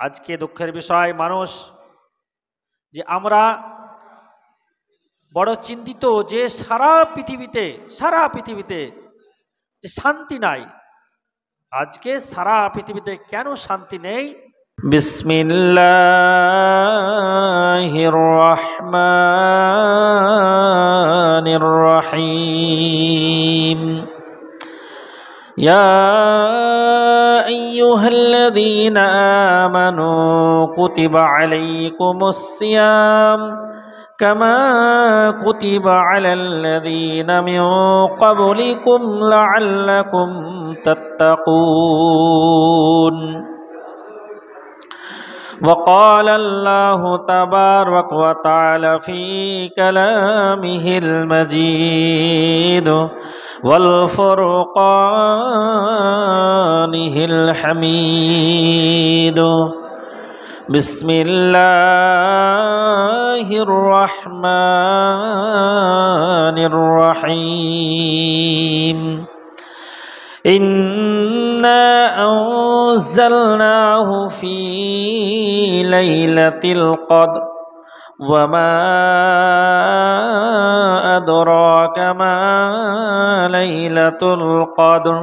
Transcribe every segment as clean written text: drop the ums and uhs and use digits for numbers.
আজকে দুঃখের বিষয় মানুষ যে আমরা বড় চিন্তিত যে সারা পৃথিবীতে যে শান্তি নাই। আজকে সারা পৃথিবীতে কেন শান্তি নেই? বিসমিল্লাহির রহমানির রহিম। ইয়া আইয়ুহাল্লাযীনা আমানু কুতিবা আলাইকুমুস সিয়াম কামা কুতিবা আলাল্লাযীনা মিন ক্বাবলিকুম লাআল্লাকুম তাত্তাকুন। وقال الله تبارك وتعالى في كلامه المجيد والفرقانه الحميد. بسم الله الرحمن الرحيم. إنا أنزلناه في ليلة القدر وما أدراك ما ليلة القدر.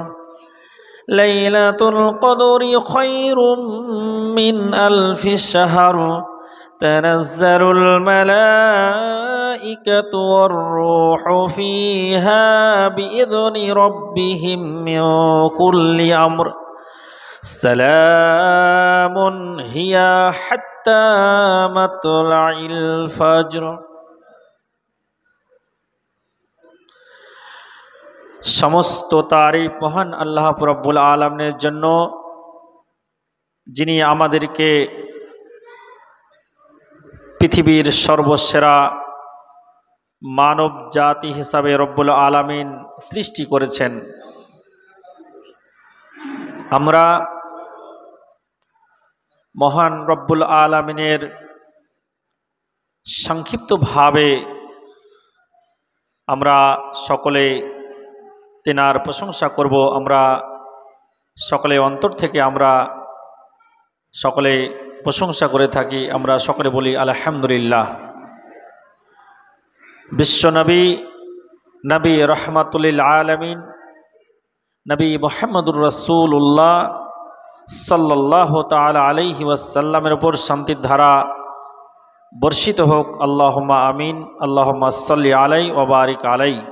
ليلة القدر خير من ألف شهر. تنزل الملائكة والروح فيها بإذن ربهم من كل أمر. سلام هي حتى مطلع الفجر. সমস্ত তারিফ মহান আল্লাহ রব্বুল আলামিনের জন্য, যিনি আমাদেরকে পৃথিবীর সর্বসেরা মানব জাতি হিসাবে রব্বুল আলামিন সৃষ্টি করেছেন। আমরা মহান রব্বুল আলামিনের সংক্ষিপ্তভাবে আমরা সকলে তেনার প্রশংসা করব। আমরা সকলে অন্তর থেকে আমরা সকলে প্রশংসা করে থাকি। আমরা সকলে বলি আলহামদুলিল্লাহ। বিশ্বনবী নবী রহমাতুল আলামিন নবী মুহাম্মদুর রাসূলুল্লাহ সাল্লাল্লাহু তাআলা আলাইহি ওয়াসাল্লামের উপর শান্তির ধারা বর্ষিত হোক। আল্লাহুম্মা আমিন। আল্লাহুম্মা সাল্লি আলাইহি ওয়া বারিক আলাইহি।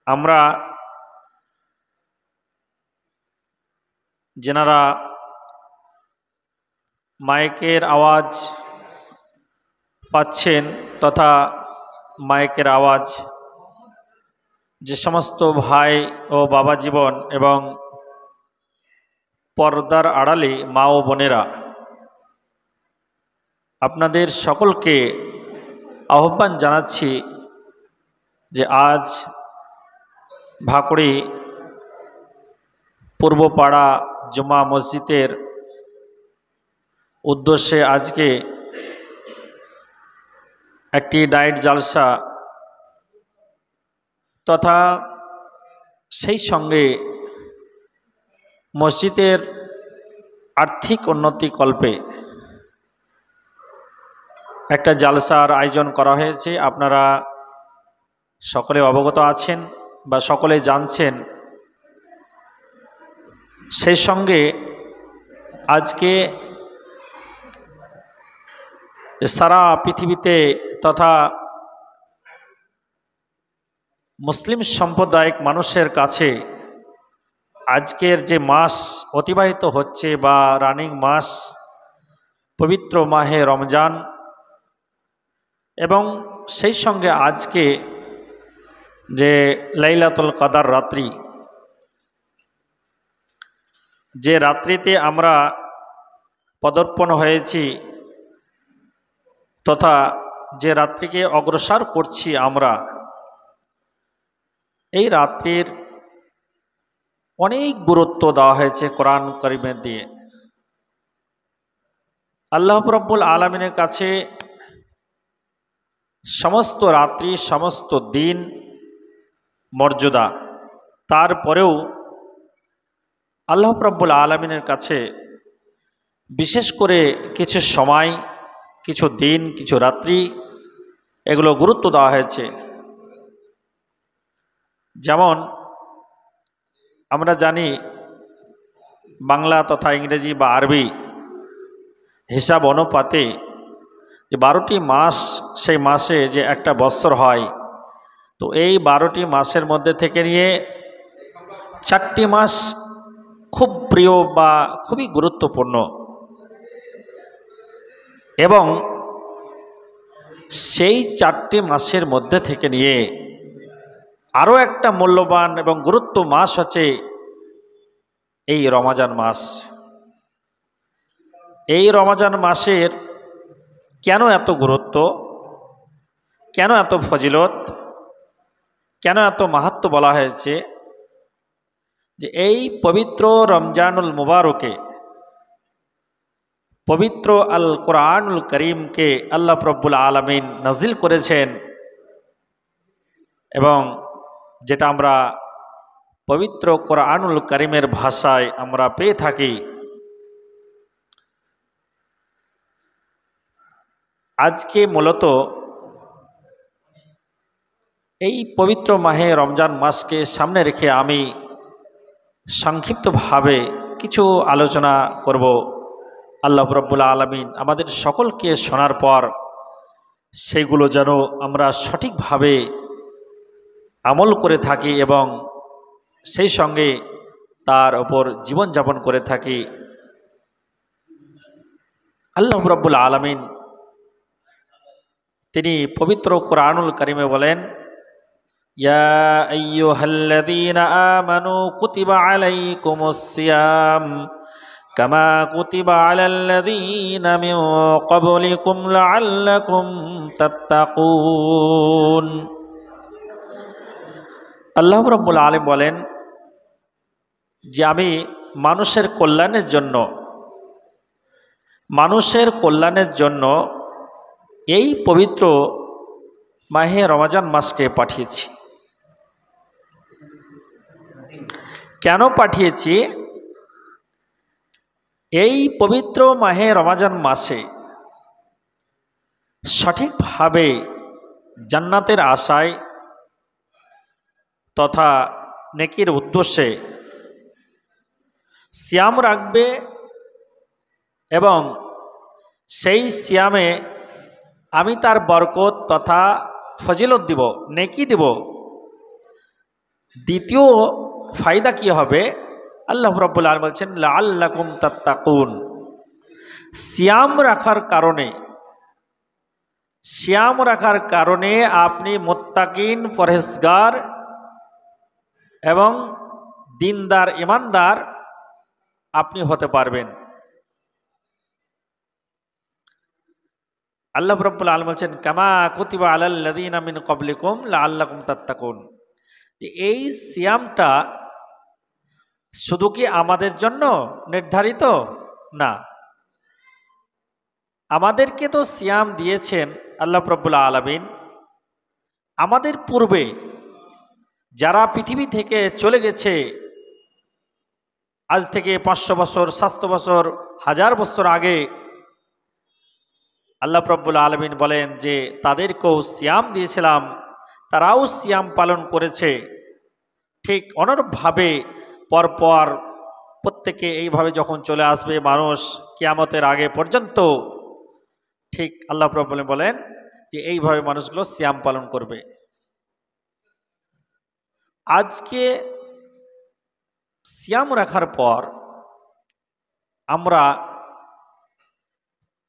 আমরা যেনারা মাইকের আওয়াজ পাচ্ছেন তথা মাইকের আওয়াজ, যে সমস্ত ভাই ও বাবা জীবন এবং পর্দার আড়ালে মা ও বোনেরা, আপনাদের সকলকে আহ্বান জানাচ্ছি যে আজ ভাকুড়ি পূর্বপাড়া জুমা মসজিদের উদ্দেশ্যে আজকে একটি ডায়েট জালসা তথা সেই সঙ্গে মসজিদের আর্থিক উন্নতি কল্পে একটা জালসার আয়োজন করা হয়েছে। আপনারা সকলে অবগত আছেন বা সকলে জানছেন। সেই সঙ্গে আজকে সারা পৃথিবীতে তথা মুসলিম সম্প্রদায়িক মানুষের কাছে আজকের যে মাস অতিবাহিত হচ্ছে বা রানিং মাস, পবিত্র মাহে রমজান, এবং সেই সঙ্গে আজকে যে লাইলাতুল কদর রাত্রি, যে রাত্রিতে আমরা পদার্পণ হয়েছি তথা যে রাত্রিকে অগ্রসর করছি আমরা, এই রাত্রির অনেক গুরুত্ব দেওয়া হয়েছে কোরআন কারীমে দিয়ে। আল্লাহ রাব্বুল আলামিনের কাছে সমস্ত রাত্রি সমস্ত দিন মর্যাদা, তারপরেও আল্লাহ রাব্বুল আলামিনের কাছে বিশেষ করে কিছু সময়, কিছু দিন, কিছু রাত্রি এগুলো গুরুত্ব দেওয়া হয়েছে। যেমন আমরা জানি বাংলা তথা ইংরেজি বা আরবি হিসাব অনুপাতে যে 12টি মাস, সেই মাসে যে একটা বৎসর হয়, তো এই 12টি মাসের মধ্যে থেকে নিয়ে 4টি মাস খুব প্রিয় বা খুবই গুরুত্বপূর্ণ, এবং সেই 4টি মাসের মধ্যে থেকে নিয়ে আরও একটা মূল্যবান এবং গুরুত্ব মাস হচ্ছে এই রমজান মাস। এই রমজান মাসের কেন এত গুরুত্ব, কেন এত ফজিলত, কেন এত মাহাত্ম্য বলা হয়েছে, যে এই পবিত্র রমজানুল মুবারকে, পবিত্র আল কোরআনুল করিমকে আল্লাহ রব্বুল আলামিন নাজিল করেছেন, এবং যেটা আমরা পবিত্র কোরআনুল করিমের ভাষায় আমরা পেয়ে থাকি। আজকে মূলত এই পবিত্র মাহে রমজান মাসকে সামনে রেখে আমি সংক্ষিপ্তভাবে কিছু আলোচনা করব। আল্লাহ রাব্বুল আলামিন আমাদের সকলকে শোনার পর সেগুলো যেন আমরা সঠিকভাবে আমল করে থাকি এবং সেই সঙ্গে তার ওপর জীবনযাপন করে থাকি। আল্লাহ রাব্বুল আলামিন তিনি পবিত্র কোরআনুল কারিমে বলেন, ইয়া আইয়ুহাল্লাযীনা আমানু কুতিবা আলাইকুমুস সিয়াম কামা কুতিবা আলাল্লাযীনা মিন ক্বাবলিকুম লাআল্লাকুম তাত্তাকুন। আল্লাহ রাব্বুল আলামিন বলেন যে আমি মানুষের কল্যাণের জন্য এই পবিত্র মাহে রমজান মাসকে পাঠিয়েছি। কেন পাঠিয়েছি? এই পবিত্র মাহে রমজান মাসে সঠিকভাবে জান্নাতের আশায় তথা নেকির উদ্দেশ্যে সিয়াম রাখবে, এবং সেই সিয়ামে আমি তার বরকত তথা ফজিলত দিব, নেকি দিব। দ্বিতীয় ফায়দা কি হবে? আল্লাহ রাব্বুল আলামিন বলছেন লাআল্লাকুম তাত্তাকুন। সিয়াম রাখার কারণে আপনি মুত্তাকিন, পরহেজগার এবং দিনদার, ইমানদার আপনি হতে পারবেন। আল্লাহ রাব্বুল আলামিন বলছেন কামা কুতিবা আলাল্লাযীনা মিন ক্বাবলিকুম লাআল্লাকুম তাত্তাকুন। যে এই সিয়ামটা শুধু কি আমাদের জন্য নির্ধারিত না, আমাদেরকে তো সিয়াম দিয়েছেন আল্লাহ রাব্বুল আলামিন আমাদের পূর্বে যারা পৃথিবী থেকে চলে গেছে, আজ থেকে 500 বছর, 700 বছর, 1000 বছর আগে আল্লাহ রাব্বুল আলামিন বলেন যে তাদেরকেও সিয়াম দিয়েছিলাম, তারাও সিয়াম পালন করেছে। ঠিক অনুরূপভাবে পরপর প্রত্যেকে এইভাবে যখন চলে আসবে মানুষ কিয়ামতের আগে পর্যন্ত, ঠিক আল্লাহ রাব্বুল আলামিন বলেন যে এইভাবে মানুষগুলো সিয়াম পালন করবে। আজকে সিয়াম রাখার পর আমরা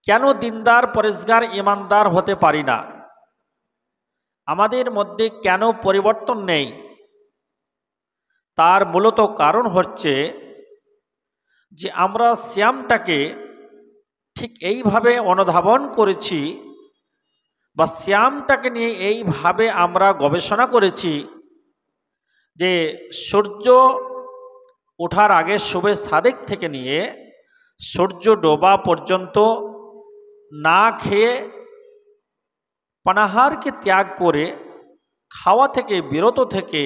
কেন দিনদার, পরেজগার, ইমানদার হতে পারি না? আমাদের মধ্যে কেন পরিবর্তন নেই? তার মূলত কারণ হচ্ছে যে আমরা সিয়ামটাকে ঠিক এইভাবে অনুধাবন করেছি, বা সিয়ামটাকে নিয়ে এইভাবে আমরা গবেষণা করেছি যে সূর্য ওঠার আগে শুভে সাদেক থেকে নিয়ে সূর্য ডোবা পর্যন্ত না খেয়ে, পানাহারকে ত্যাগ করে, খাওয়া থেকে বিরত থেকে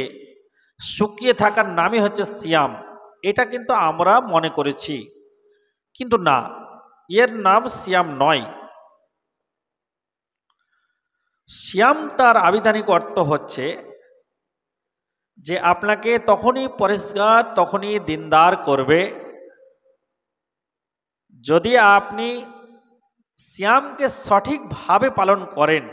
শুকিয়ে থাকার নামই হচ্ছে সিয়াম। এটা কিন্তু আমরা মনে করেছি, কিন্তু না, এর নাম সিয়াম নয়। সিয়ামটার আবিধানিক অর্থ হচ্ছে যে আপনাকে তখনই পরিষ্কার, তখনই দিনদার করবে যদি আপনি সিয়ামকে সঠিকভাবে পালন করেন,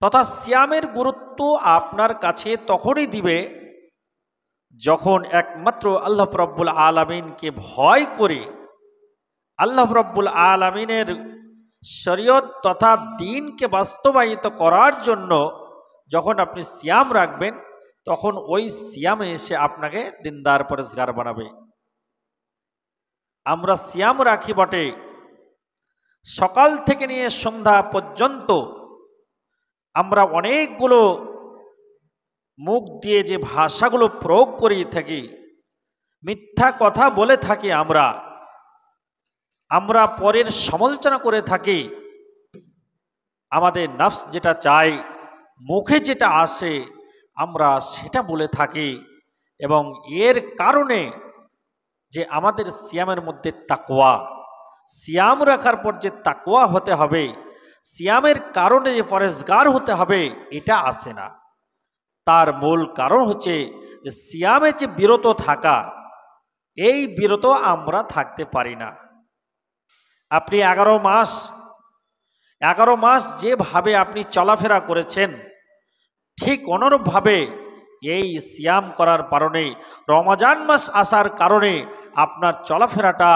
তথা সিয়ামের গুরুত্ব আপনার কাছে তখনই দিবে যখন একমাত্র আল্লাহ রব্বুল আলামিনকে ভয় করে, আল্লাহ রব্বুল আলামিনের শরীয়ত তথা দ্বীনকে বাস্তবায়িত করার জন্য যখন আপনি সিয়াম রাখবেন, তখন ওই সিয়ামে এসে আপনাকে দিনদার পরেশগার বানাবে। আমরা সিয়াম রাখি বটে, সকাল থেকে নিয়ে সন্ধ্যা পর্যন্ত আমরা অনেকগুলো মুখ দিয়ে যে ভাষাগুলো প্রয়োগ করে থাকি, মিথ্যা কথা বলে থাকি, আমরা পরের সমালোচনা করে থাকি, আমাদের নফস যেটা চাই, মুখে যেটা আসে আমরা সেটা বলে থাকি, এবং এর কারণে যে আমাদের সিয়ামের মধ্যে তাকওয়া, সিয়াম রাখার পর যে তাকওয়া হতে হবে, সিয়ামের কারণে যে পরেশগার হতে হবে, এটা আসে না। তার মূল কারণ হচ্ছে যে সিয়ামে যে বিরত থাকা, এই বিরত আমরা থাকতে পারি না। আপনি 11 মাস যেভাবে আপনি চলাফেরা করেছেন, ঠিক অনুরূপভাবে এই সিয়াম করার কারণে, রমজান মাস আসার কারণে আপনার চলাফেরাটা,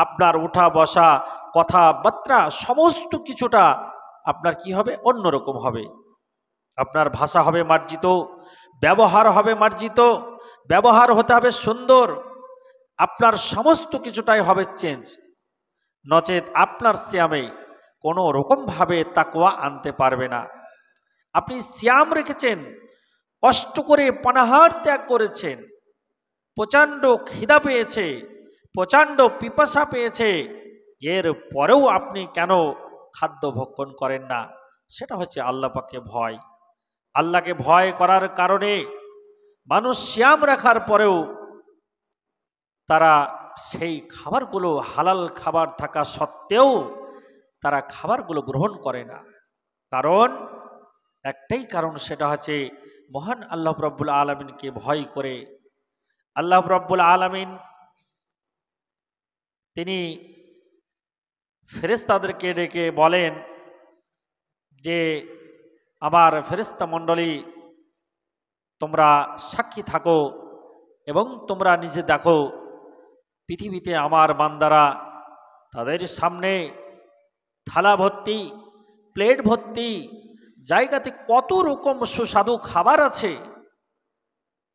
আপনার উঠা বসা, কথাবার্তা সমস্ত কিছুটা আপনার কি হবে, অন্যরকম হবে। আপনার ভাষা হবে মার্জিত, ব্যবহার হবে মার্জিত, ব্যবহার হতে হবে সুন্দর, আপনার সমস্ত কিছুটাই হবে চেঞ্জ। নচেত আপনার সিয়ামে কোনো রকমভাবে তাকওয়া আনতে পারবে না। আপনি সিয়াম রেখেছেন, কষ্ট করে পানাহার ত্যাগ করেছেন, প্রচণ্ড খিদা পেয়েছে, প্রচণ্ড পিপাসা পেয়েছে, এর পরেও আপনি কেন খাদ্য ভক্ষণ করেন না? সেটা হচ্ছে আল্লাহ পাককে ভয়। আল্লাহকে ভয় করার কারণে মানুষ সিয়াম রাখার পরেও তারা সেই খাবারগুলো, হালাল খাবার থাকা সত্ত্বেও তারা খাবারগুলো গ্রহণ করে না। কারণ একটাই কারণ, সেটা হচ্ছে মহান আল্লাহ রাব্বুল আলামিনকে ভয় করে। আল্লাহ রাব্বুল আলামিন তিনি ফেরেশতাদেরকে ডেকে বলেন যে আমার ফেরেশতা মণ্ডলী, তোমরা সাক্ষী থাকো এবং তোমরা নিজে দেখো পৃথিবীতে আমার বান্দারা তাদের সামনে থালা ভর্তি, প্লেট ভর্তি জায়গাতে কত রকম সুস্বাদু খাবার আছে,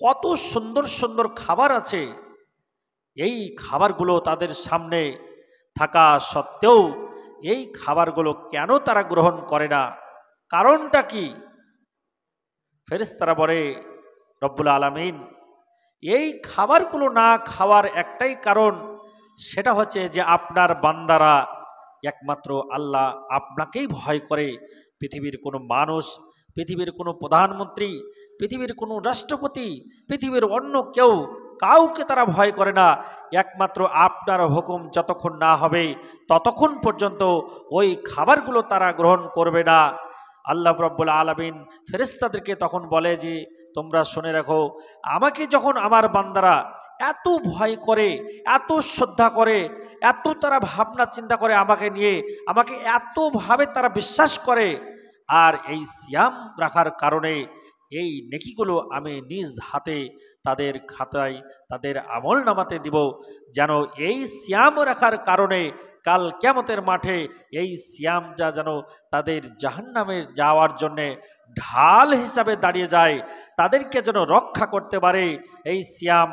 কত সুন্দর সুন্দর খাবার আছে। এই খাবারগুলো তাদের সামনে থাকা সত্ত্বেও এই খাবারগুলো কেন তারা গ্রহণ করে না? কারণটা কি? ফেরেশতারা বলে, রব্বুল আলামিন, এই খাবারগুলো না খাওয়ার একটাই কারণ, সেটা হচ্ছে যে আপনার বান্দারা একমাত্র আল্লাহ আপনাকেই ভয় করে। পৃথিবীর কোনো মানুষ, পৃথিবীর কোনো প্রধানমন্ত্রী, পৃথিবীর কোনো রাষ্ট্রপতি, পৃথিবীর অন্য কেউ, কাউকে তারা ভয় করে না। একমাত্র আপনার হুকুম যতক্ষণ না হবে ততক্ষণ পর্যন্ত ওই খাবারগুলো তারা গ্রহণ করবে না। আল্লাহ রাব্বুল আলামিন ফেরেশতাদেরকে তখন বলে যে তোমরা শুনে রাখো, আমাকে যখন আমার বান্দারা এত ভয় করে, এত শ্রদ্ধা করে, এত তারা ভাবনা চিন্তা করে আমাকে নিয়ে, আমাকে এতভাবে তারা বিশ্বাস করে, আর এই সিয়াম রাখার কারণে এই নেকিগুলো আমি নিজ হাতে তাদের খাতায়, তাদের আমল নামাতে দিব, যেন এই সিয়াম রাখার কারণে কাল কিয়ামতের মাঠে এই সিয়ামটা যেন তাদের জাহান্নামে যাওয়ার জন্যে ঢাল হিসাবে দাঁড়িয়ে যায়, তাদেরকে যেন রক্ষা করতে পারে এই সিয়াম।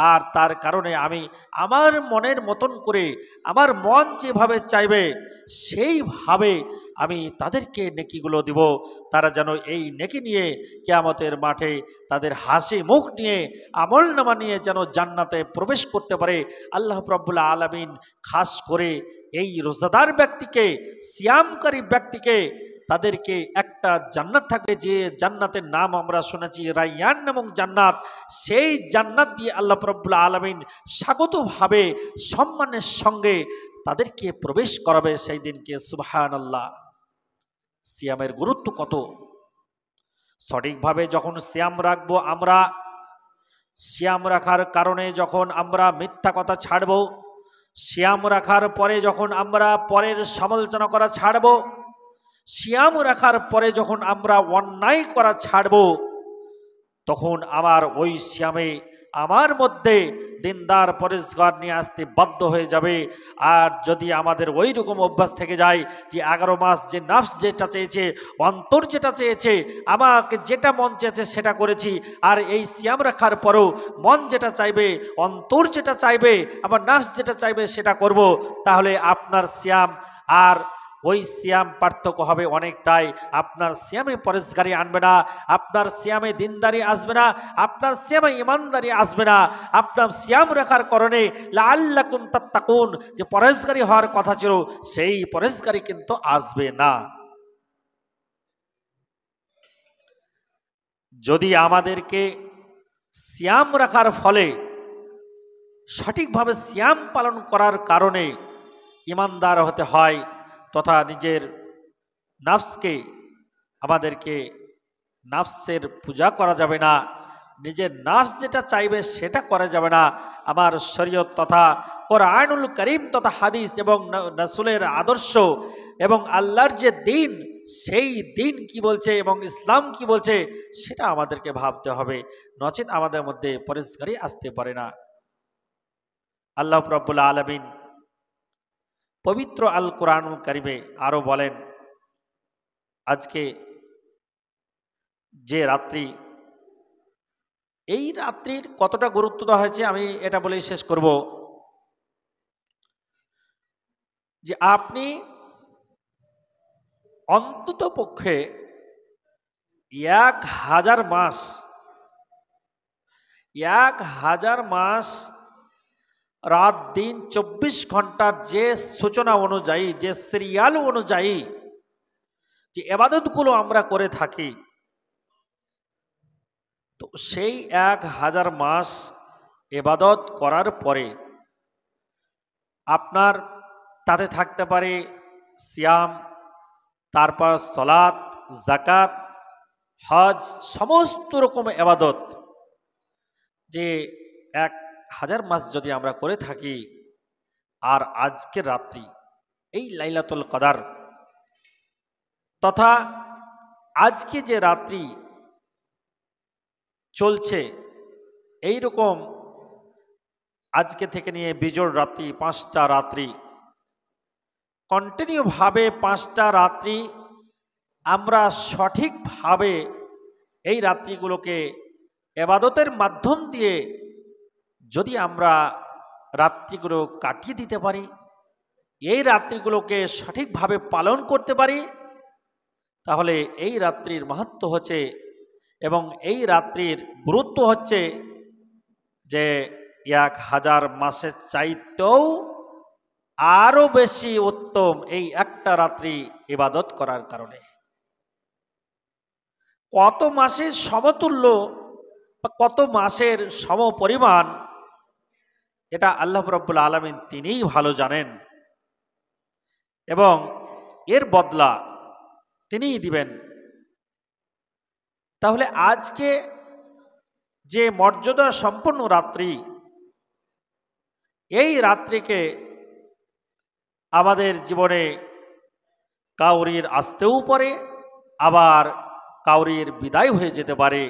আর তার কারণে আমি আমার মনের মতন করে, আমার মন যেভাবে চাইবে সেইভাবে আমি তাদেরকে নেকিগুলো দিব। তারা যেন এই নেকি নিয়ে কিয়ামতের মাঠে তাদের হাসি মুখ নিয়ে আমল নামা নিয়ে যেন জান্নাতে প্রবেশ করতে পারে। আল্লাহ রাব্বুল আলামিন খাস করে এই রোজাদার ব্যক্তিকে, সিয়ামকারী ব্যক্তিকে, তাদেরকে একটা জান্নাত থাকবে যে জান্নাতের নাম আমরা শুনেছি রায়্যান নামক জান্নাত। সেই জান্নাত দিয়ে আল্লাহ রাব্বুল আলামিন স্বাগতভাবে সম্মানের সঙ্গে তাদেরকে প্রবেশ করাবে সেই দিনকে। সুবহানাল্লাহ। সিয়ামের গুরুত্ব কত! সঠিকভাবে যখন সিয়াম রাখবো, আমরা সিয়াম রাখার কারণে যখন আমরা মিথ্যা কথা ছাড়ব, সিয়াম রাখার পরে যখন আমরা পরের সমালোচনা করা ছাড়ব, সিয়াম রাখার পরে যখন আমরা অন্যায় করা ছাড়ব, তখন আমার ওই সিয়ামে আমার মধ্যে দিনদার পরেশগার নিয়ে আসতে বাধ্য হয়ে যাবে। আর যদি আমাদের ওই রকম অভ্যাস থেকে যায় যে 11 মাস যে নাফস যেটা চেয়েছে, অন্তর যেটা চেয়েছে, আমাকে যেটা মন চেয়েছে সেটা করেছি, আর এই সিয়াম রাখার পরেও মন যেটা চাইবে, অন্তর যেটা চাইবে, আমার নাফস যেটা চাইবে সেটা করব, তাহলে আপনার সিয়াম আর ওই সিয়াম পার্থক্য হবে অনেকটাই। আপনার সিয়ামে পরেশগারি আনবে না, আপনার সিয়ামে দিনদারি আসবে না, আপনার সিয়ামে ইমানদারি আসবে না। আপনার সিয়াম রাখার কারণে লাআল্লাকুম তাত্তাকুন যে পরেশগারি হওয়ার কথা ছিল, সেই পরেশগারি কিন্তু আসবে না। যদি আমাদেরকে সিয়াম রাখার ফলে, সঠিকভাবে সিয়াম পালন করার কারণে ইমানদার হতে হয়, তথা নিজের নাফসকে, আমাদেরকে নাফসের পূজা করা যাবে না, নিজের নাফস যেটা চাইবে সেটা করা যাবে না। আমার শরীয়ত তথা কোরআনুল কারীম তথা হাদিস এবং রাসূলের আদর্শ এবং আল্লাহর যে দিন, সেই দিন কি বলছে এবং ইসলাম কি বলছে সেটা আমাদেরকে ভাবতে হবে, নচেত আমাদের মধ্যে পরেশগারি আসতে পারে না। আল্লাহ রাব্বুল আলামিন পবিত্র আল কোরআনুল কারীমে আরো বলেন, আজকে যে রাত্রি, এই রাত্রির কতটা গুরুত্ব দেওয়া হয়েছে আমি এটা বলেই শেষ করব, যে আপনি অন্তত পক্ষে 1000 মাস 1000 মাস রাত দিন 24 ঘন্টার যে সূচনা অনুযায়ী, যে সিরিয়াল অনুযায়ী যে ইবাদতগুলো আমরা করে থাকি, তো সেই 1000 মাস ইবাদত করার পরে আপনার তাতে থাকতে পারে সিয়াম, তারপর সালাত, যাকাত, হজ, সমস্ত রকম ইবাদত। যে 1000 মাস যদি আমরা করে থাকি, আর আজকের রাত্রি এই লাইলাতুল কদর তথা আজকে যে রাত্রি চলছে, এই রকম আজকে থেকে নিয়ে বিজোড় রাত্রি 5টা রাত্রি, কন্টিনিউ ভাবে 5টা রাত্রি আমরা সঠিকভাবে এই রাত্রিগুলোকে ইবাদতের মাধ্যম দিয়ে যদি আমরা রাত্রিগুলো কাটিয়ে দিতে পারি, এই রাত্রিগুলোকে সঠিকভাবে পালন করতে পারি, তাহলে এই রাত্রির মাহাত্ম্য হচ্ছে এবং এই রাত্রির গুরুত্ব হচ্ছে যে 1000 মাসের চাইতেও আরো বেশি উত্তম এই একটা রাত্রি ইবাদত করার কারণে। কত মাসের সমতুল্য বা কত মাসের সমপরিমাণ, এটা আল্লাহ রাব্বুল আলামিন তিনিই ভালো জানেন, এবং এর বদলা তিনিই দিবেন। তাহলে আজকে যে মর্যাদা সম্পন্ন রাত্রি, এই রাত্রিকে আমাদের জীবনে কাউরির আসতেও পারে, আবার কাউরির বিদায় হয়ে যেতে পারে।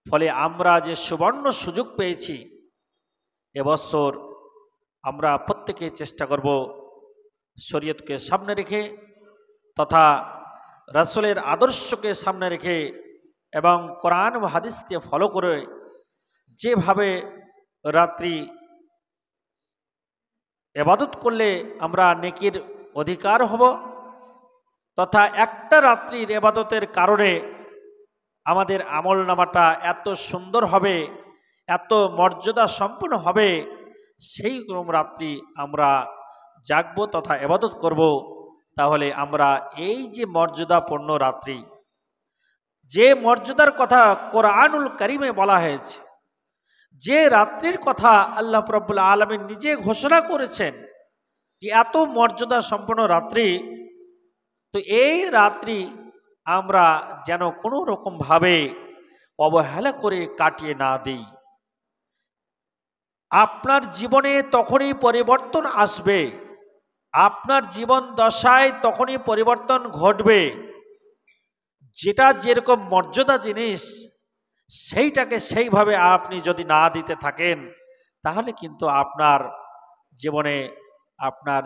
ফলে আমরা যে সুবর্ণ সুযোগ পেয়েছি, এবছর আমরা প্রত্যেকে চেষ্টা করব শরীয়তকে সামনে রেখে তথা রাসূলের আদর্শকে সামনে রেখে এবং কোরআন ও হাদিসকে ফলো করে যেভাবে রাত্রি ইবাদত করলে আমরা নেকির অধিকার হব, তথা একটা রাত্রির ইবাদতের কারণে আমাদের আমল নামাটা এত সুন্দর হবে, এত মর্যাদা সম্পন্ন হবে, সেই রাত্রি আমরা জাগবো তথা ইবাদত করব। তাহলে আমরা এই যে মর্যাদাপূর্ণ রাত্রি, যে মর্যাদার কথা কোরআনুল কারীমে বলা হয়েছে, যে রাত্রির কথা আল্লাহ রাব্বুল আলামিন নিজে ঘোষণা করেছেন যে এত মর্যাদা সম্পন্ন রাত্রি, তো এই রাত্রি আমরা যেন কোনো রকম ভাবে অবহেলা করে কাটিয়ে না দিই। আপনার জীবনে তখনই পরিবর্তন আসবে, আপনার জীবন দশায় তখনই পরিবর্তন ঘটবে। যেটা যেরকম মর্যাদা জিনিস, সেইটাকে সেইভাবে আপনি যদি না দিতে থাকেন, তাহলে কিন্তু আপনার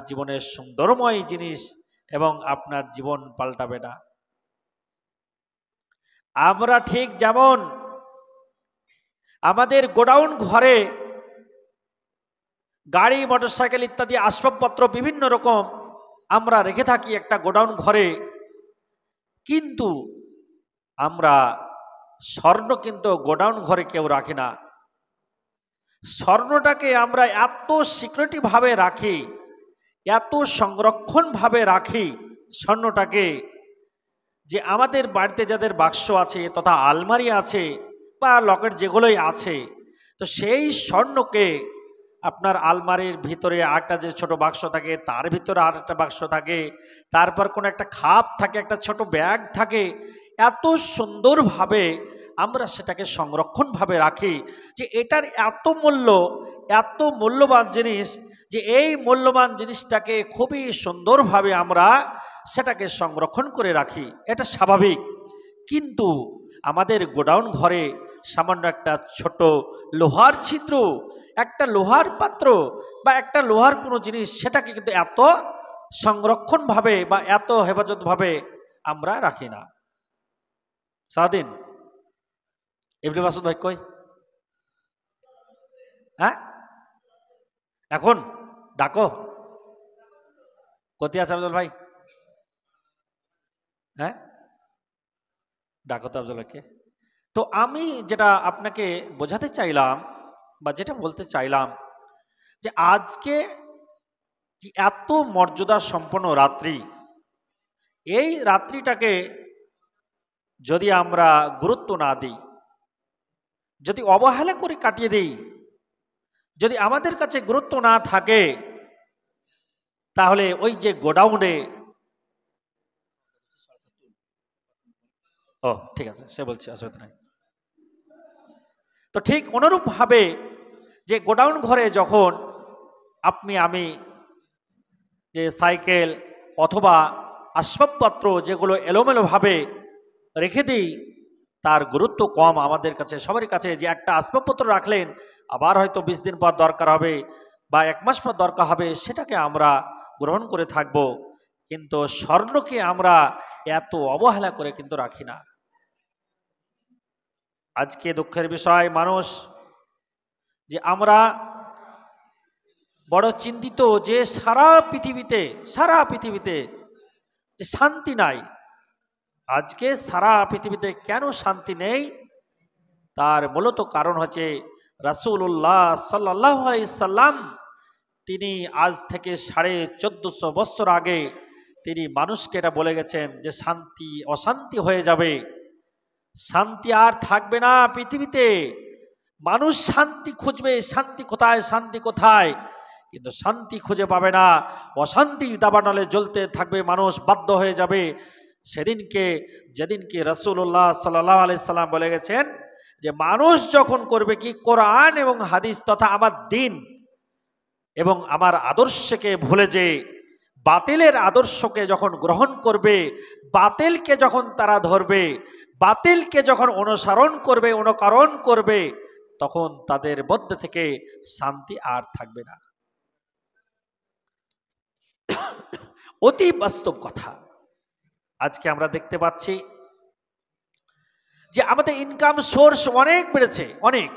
জীবনের সুন্দরময় জিনিস এবং আপনার জীবন পাল্টাবে না। আমরা ঠিক যেমন আমাদের গোডাউন ঘরে গাড়ি, মোটরসাইকেল ইত্যাদি আসবাবপত্র বিভিন্ন রকম আমরা রেখে থাকি একটা গোডাউন ঘরে, কিন্তু আমরা স্বর্ণ কিন্তু গোডাউন ঘরে কেউ রাখি না। স্বর্ণটাকে আমরা এত সিকিউরিটি ভাবে রাখি, এত সংরক্ষণ ভাবে রাখি স্বর্ণটাকে, যে আমাদের বাড়িতে যাদের বাক্স আছে তথা আলমারি আছে বা লকেট যেগুলোই আছে, তো সেই স্বর্ণকে আপনার আলমারির ভিতরে আরেকটা যে ছোট বাক্স থাকে, তার ভিতরে আর একটা বাক্স থাকে, তারপর কোনো একটা খাপ থাকে, একটা ছোট ব্যাগ থাকে, এত সুন্দরভাবে আমরা সেটাকে সংরক্ষণভাবে রাখি যে এটার এত মূল্য, এত মূল্যবান জিনিস, যে এই মূল্যবান জিনিসটাকে খুবই সুন্দরভাবে আমরা সেটাকে সংরক্ষণ করে রাখি। এটা স্বাভাবিক। কিন্তু আমাদের গোডাউন ঘরে সামান্য একটা ছোট লোহার ছিদ্র, একটা লোহার পাত্র বা একটা লোহার কোনো জিনিস, সেটাকে কিন্তু এত সংরক্ষণভাবে বা এত হেফাজতভাবে আমরা রাখি না। সারাদিন ইবনে মাসুদ ভাই কই? হ্যাঁ, এখন ডাকো, কোথায় আছে আফজল ভাই? হ্যাঁ, ডাকো তো আফজল ভাইকে। তো আমি যেটা আপনাকে বোঝাতে চাইলাম বা যেটা বলতে চাইলাম, যে আজকে যে এত মর্যাদা সম্পন্ন রাত্রি, এই রাত্রিটাকে যদি আমরা গুরুত্ব না দিই, যদি অবহেলা করে কাটিয়ে দিই, যদি আমাদের কাছে গুরুত্ব না থাকে, তাহলে ওই যে গোডাউনে, ও ঠিক আছে, সে বলছে অসুবিধা নাই। তো ঠিক অনুরূপভাবে যে গোডাউন ঘরে যখন আমি যে সাইকেল অথবা আসবাবপত্র যেগুলো এলোমেলোভাবে রেখে দিই, তার গুরুত্ব কম আমাদের কাছে, সবারই কাছে। যে একটা আসবাবপত্র রাখলেন, আবার হয়তো 20 দিন পর দরকার হবে বা 1 মাস পর দরকার হবে, সেটাকে আমরা গ্রহণ করে থাকব। কিন্তু স্বর্ণকে আমরা এত অবহেলা করে কিন্তু রাখি না। আজকে দুঃখের বিষয় মানুষ, যে আমরা বড় চিন্তিত যে সারা পৃথিবীতে যে শান্তি নাই। আজকে সারা পৃথিবীতে কেন শান্তি নেই, তার মূলত কারণ হচ্ছে রাসূলুল্লাহ সাল্লাল্লাহু আলাইহি সাল্লাম, তিনি আজ থেকে 1450 বছর আগে তিনি মানুষকে এটা বলে গেছেন যে শান্তি অশান্তি হয়ে যাবে, শান্তি আর থাকবে না পৃথিবীতে। মানুষ শান্তি খুঁজবে, শান্তি কোথায়, শান্তি কোথায়, কিন্তু শান্তি খুঁজে পাবে না। অশান্তির দাবানলে জ্বলতে থাকবে, মানুষ বাধ্য হয়ে যাবে। যেদিনকে রাসূলুল্লাহ সাল্লাল্লাহু আলাইহি সাল্লাম বলে গেছেন যে মানুষ যখন করবে কি, কোরআন এবং হাদিস তথা আমার দ্বীন এবং আমার আদর্শকে ভুলে যে বাতিলের আদর্শকে যখন গ্রহণ করবে, বাতিলকে যখন তারা ধরবে, বাতিলকে যখন অনুকরণ করবে, তখন তাদের মধ্যে থেকে শান্তি আর থাকবে না। অতি বাস্তব কথা। আজকে আমরা দেখতে পাচ্ছি যে আমাদের ইনকাম সোর্স অনেক বেড়েছে, অনেক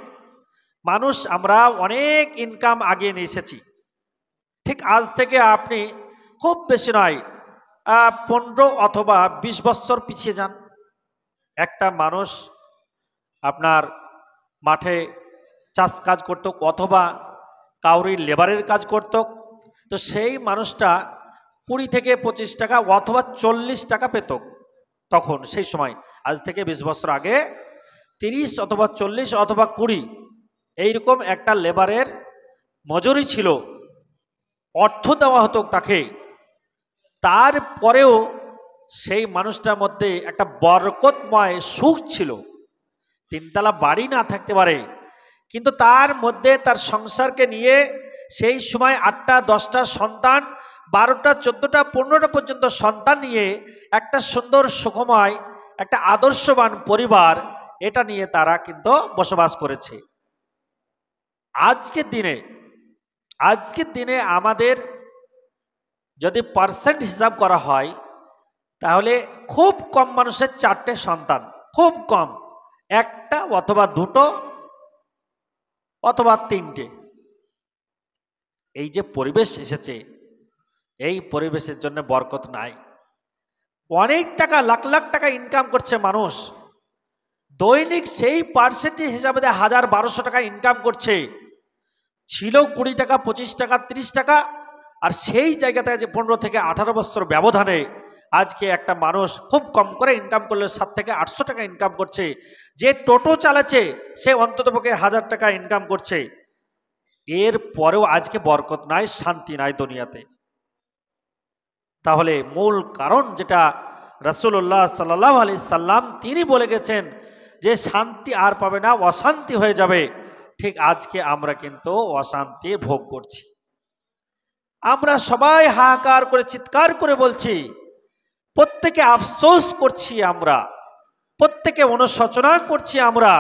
মানুষ, আমরা অনেক ইনকাম আগে নিয়ে এসেছি। ঠিক আজ থেকে আপনি খুব বেশি নয় 15 অথবা 20 বছর পিছিয়ে যান, একটা মানুষ আপনার মাঠে চাষ কাজ করত অথবা কাউরি লেবারের কাজ করত, তো সেই মানুষটা 20 থেকে 25 টাকা অথবা 40 টাকা পেত তখন সেই সময়। আজ থেকে 20 বছর আগে 30 অথবা 40 অথবা 20 এইরকম একটা লেবারের মজুরি ছিল, অর্থ দেওয়া হতো তাকে। তারপরেও সেই মানুষটার মধ্যে একটা বরকতময় সুখ ছিল। 3 তলা বাড়ি না থাকতে পারে, কিন্তু তার মধ্যে তার সংসারকে নিয়ে সেই সময় 8টা 10টা সন্তান, 12টা 14টা 15টা পর্যন্ত সন্তান নিয়ে একটা সুন্দর সুখময় একটা আদর্শবান পরিবার, এটা নিয়ে তারা কিন্তু বসবাস করেছে। আজকের দিনে আমাদের যদি পার্সেন্ট হিসাব করা হয় তাহলে খুব কম মানুষের 4টে সন্তান, খুব কম, 1টা অথবা 2টো অথবা 3টে। এই যে পরিবেশ এসেছে, এই পরিবেশের জন্য বরকত নাই। অনেক টাকা, লাখ লাখ টাকা ইনকাম করছে মানুষ, দৈনিক সেই পার্সেন্টেজ হিসাবে 1000-1200 টাকা ইনকাম করছে। ছিল 20 টাকা, 25 টাকা, 30 টাকা, আর সেই জায়গাতে যে 15 থেকে 18 বছর ব্যবধানে আজকে একটা মানুষ খুব কম করে ইনকাম করলে 700 থেকে 800 টাকা ইনকাম করছে। যে টোটো চালাচ্ছে সে অন্ততপক্ষে 1000 টাকা ইনকাম করছে। এর পরেও আজকে বরকত নাই, শান্তি নাই দুনিয়াতে। তাহলে মূল কারণ যেটা রাসূলুল্লাহ সাল্লাল্লাহু আলাইহি সাল্লাম তিনি বলে গেছেন যে শান্তি আর পাবে না, অশান্তি হয়ে যাবে। ঠিক আজকে আমরা কিন্তু অশান্তি ভোগ করছি। আমরা সবাই হাহাকার করে চিৎকার করে বলছি, প্রত্যেকে আফসোস করছি, আমরা প্রত্যেকে অনুশোচনা করছি আমরা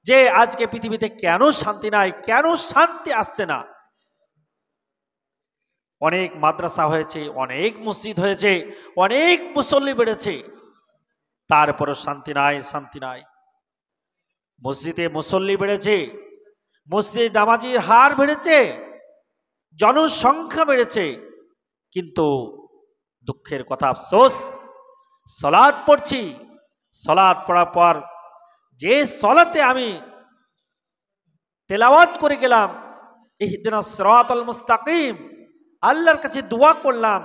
যে আজকে পৃথিবীতে কেন শান্তি নাই, কেন শান্তি আসছে না। অনেক মাদ্রাসা হয়েছে, অনেক মসজিদ হয়েছে, অনেক মুসল্লি বেড়েছে, তারপরও শান্তি নাই, শান্তি নাই। মসজিদে মুসল্লি বেড়েছে, মসজিদে নামাজির হার বেড়েছে, জনসংখ্যা বেড়েছে, কিন্তু দুঃখের কথা, আফসোস, সালাত পড়ছি, সালাত পড়ার পর যে সালাতে আমি তেলাওয়াত করে গেলাম ইহদিনাস সিরাতাল মুস্তাকিম, আল্লাহর কাছে দোয়া করলাম,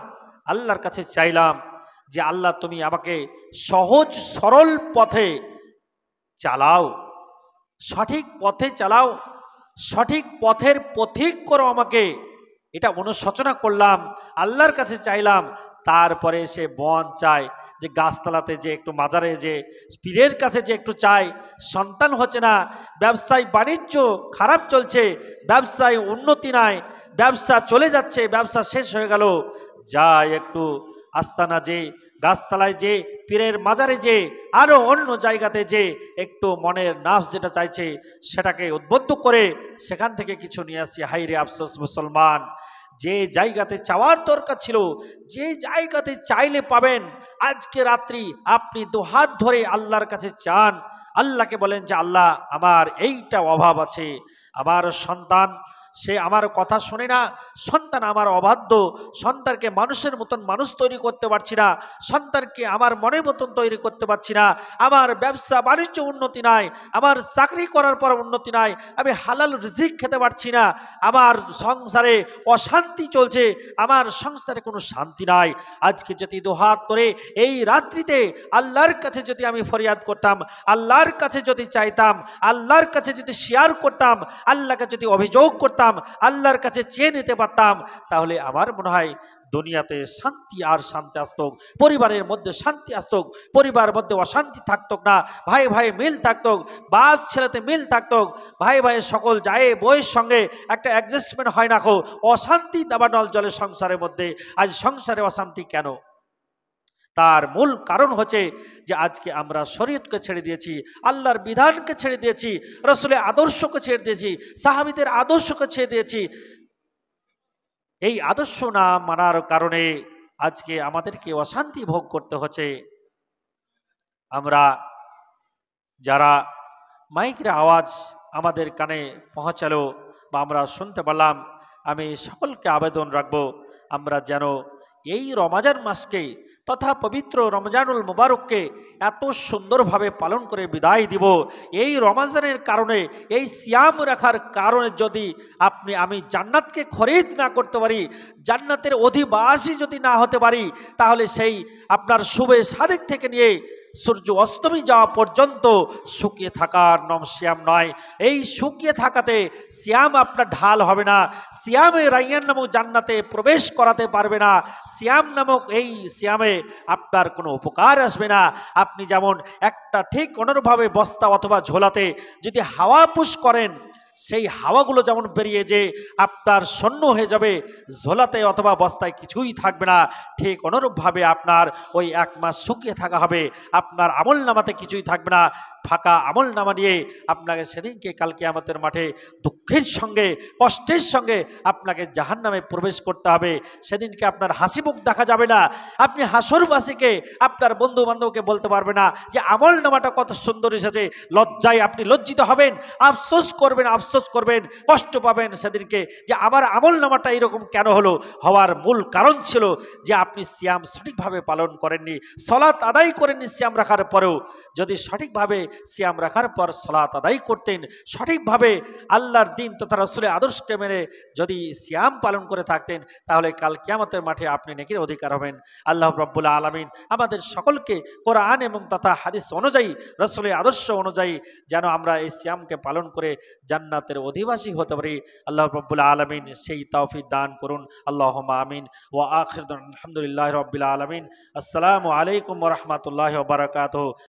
আল্লাহর কাছে চাইলাম যে আল্লাহ তুমি আমাকে সহজ সরল পথে চালাও, সঠিক পথে চালাও, সঠিক পথের পথিক করো আমাকে, এটা অনুশোচনা করলাম, আল্লাহর কাছে চাইলাম। তারপরে সে বন চায়, যে গাছতলাতে যে একটু মাজারে যে পীরের কাছে যে একটু চাই, সন্তান হচ্ছে না, ব্যবসায় বাণিজ্য খারাপ চলছে, ব্যবসায় উন্নতি নাই, ব্যবসা চলে যাচ্ছে, ব্যবসা শেষ হয়ে গেল, যায় একটু আস্তানা যে গাছতলায় যে পীরের মাজারে যে আরো অন্য জায়গাতে যে একটু মনের নাফস যেটা চাইছে সেটাকে উদ্বুদ্ধ করে সেখান থেকে কিছু নিয়ে আসি। হাইরে আফসোস মুসলমান, যে জায়গাতে চাওয়ার দরকার ছিল, যে জায়গাতে চাইলে পাবেন, আজকে রাত্রি আপনি দুহাত ধরে আল্লাহর কাছে চান, আল্লাহকে বলেন যে আল্লাহ আমার এইটা অভাব আছে, আমার সন্তান সে আমার কথা শোনে না, সন্তান আমার অবাধ্য, সন্তানকে মানুষের মতন মানুষ তৈরি করতে পারছি না, সন্তানকে আমার মনের মতন তৈরি করতে পারছি না, আমার ব্যবসা বাণিজ্য উন্নতি নাই, আমার চাকরি করার পর উন্নতি নাই, আমি হালাল রিজিক খেতে পারছি না, আমার সংসারে অশান্তি চলছে, আমার সংসারে কোনো শান্তি নাই। আজকে যদি দুহাত ধরে এই রাত্রিতে আল্লাহর কাছে যদি আমি ফরিয়াদ করতাম, আল্লাহর কাছে যদি চাইতাম, আল্লাহর কাছে যদি শেয়ার করতাম, আল্লাহকে যদি অভিযোগ করতাম, আল্লাহর কাছে চেয়ে নিতে পারতাম, তাহলে আমার মনে হয় দুনিয়াতে শান্তি আর শান্তি আসত, পরিবারের মধ্যে শান্তি আসত, পরিবারের মধ্যে অশান্তি থাকতো না, ভাই ভাই মিল থাকতো, বাপ ছেলেতে মিল থাকতো, ভাই ভাই সকল যায় বইয়ের সঙ্গে একটা অ্যাডজাস্টমেন্ট হয় না, অশান্তি দাবানল জলে সংসারের মধ্যে। আজ সংসারে অশান্তি কেন? তার মূল কারণ হচ্ছে যে আজকে আমরা শরীয়তকে ছেড়ে দিয়েছি, আল্লাহর বিধানকে ছেড়ে দিয়েছি, রাসূলের আদর্শকে ছেড়ে দিয়েছি, সাহাবীদের আদর্শকে ছেড়ে দিয়েছি। এই আদর্শ না মানার কারণে আজকে আমাদেরকে অশান্তি ভোগ করতে হচ্ছে। আমরা যারা মাইকের আওয়াজ আমাদের কানে পৌঁছালো বা আমরা শুনতে পারলাম, আমি সকলকে আবেদন রাখবো আমরা যেন এই রমজান মাসকে তথা পবিত্র রমজানুল মুবারককে এত সুন্দরভাবে পালন করে বিদায় দিব। এই রমজানের কারণে, এই সিয়াম রাখার কারণে যদি আমি জান্নাতকে খরিদ না করতে পারি, জান্নাতের অধিবাসী যদি না হতে পারি, তাহলে সেই আপনার শুবে সাদেক থেকে নিয়ে সূর্য অস্তমী যাওয়া পর্যন্ত শুকিয়ে থাকার নাম সিয়াম নয়। এই শুকিয়ে থাকাতে সিয়াম আপনার ঢাল হবে না, সিয়ামে রাইয়ান নামক জান্নাতে প্রবেশ করাতে পারবে না, সিয়াম নামক এই সিয়ামে আপনার কোনো উপকার আসবে না। আপনি যেমন একটা ঠিক অনুরূপভাবে বস্তা অথবা ঝোলাতে যদি হাওয়া পুশ করেন, সেই হাওয়াগুলো যেমন বেরিয়ে যে আপনার শূন্য হয়ে যাবে, ঝোলাতে অথবা বস্তায় কিছুই থাকবে না, ঠিক অনুরূপভাবে আপনার ওই 1 মাস শুকিয়ে থাকা হবে, আপনার আমল নামাতে কিছুই থাকবে না, ফাঁকা আমল নামা নিয়ে আপনাকে সেদিনকে কাল কিয়ামতের মাঠে দুঃখের সঙ্গে কষ্টের সঙ্গে আপনাকে জাহান্নামে প্রবেশ করতে হবে। সেদিনকে আপনার হাসি মুখ দেখা যাবে না, আপনি হাসরবাসীকে আপনার বন্ধু বান্ধবকে বলতে পারবে না যে আমল নামাটা কত সুন্দর এসেছে। লজ্জায় আপনি লজ্জিত হবেন, আফসোস করবেন, কষ্ট পাবেন সেদিনকে যে আমার আমল নামাটা এরকম কেন হলো। হওয়ার মূল কারণ ছিল যে আপনি সিয়াম সঠিকভাবে পালন করেননি, সালাত আদায় করেননি। সিয়াম রাখার পরেও যদি সঠিকভাবে সিয়াম রাখার পর সালাত আদায় করতেন, সঠিকভাবে আল্লাহর দিন তথা রাসূলের আদর্শকে মেনে যদি সিয়াম পালন করে থাকতেন, তাহলে কাল কিয়ামতের মাঠে আপনি নেকির অধিকার হবেন। আল্লাহ রাব্বুল আলামিন আমাদের সকলকে কোরআন এবং তথা হাদিস অনুযায়ী, রাসূলের আদর্শ অনুযায়ী যেন আমরা এই সিয়ামকে পালন করে জান্নাতের অধিবাসী হতে পারি, আল্লাহ রাব্বুল আলামিন সেই তৌফিক দান করুন। আল্লাহুম্মা আমিন। ওয়া আখিরু আলহামদুলিল্লাহি রাব্বিল আলামিন। আসসালামু আলাইকুম ওয়া রাহমাতুল্লাহি ওয়া বারাকাতুহু।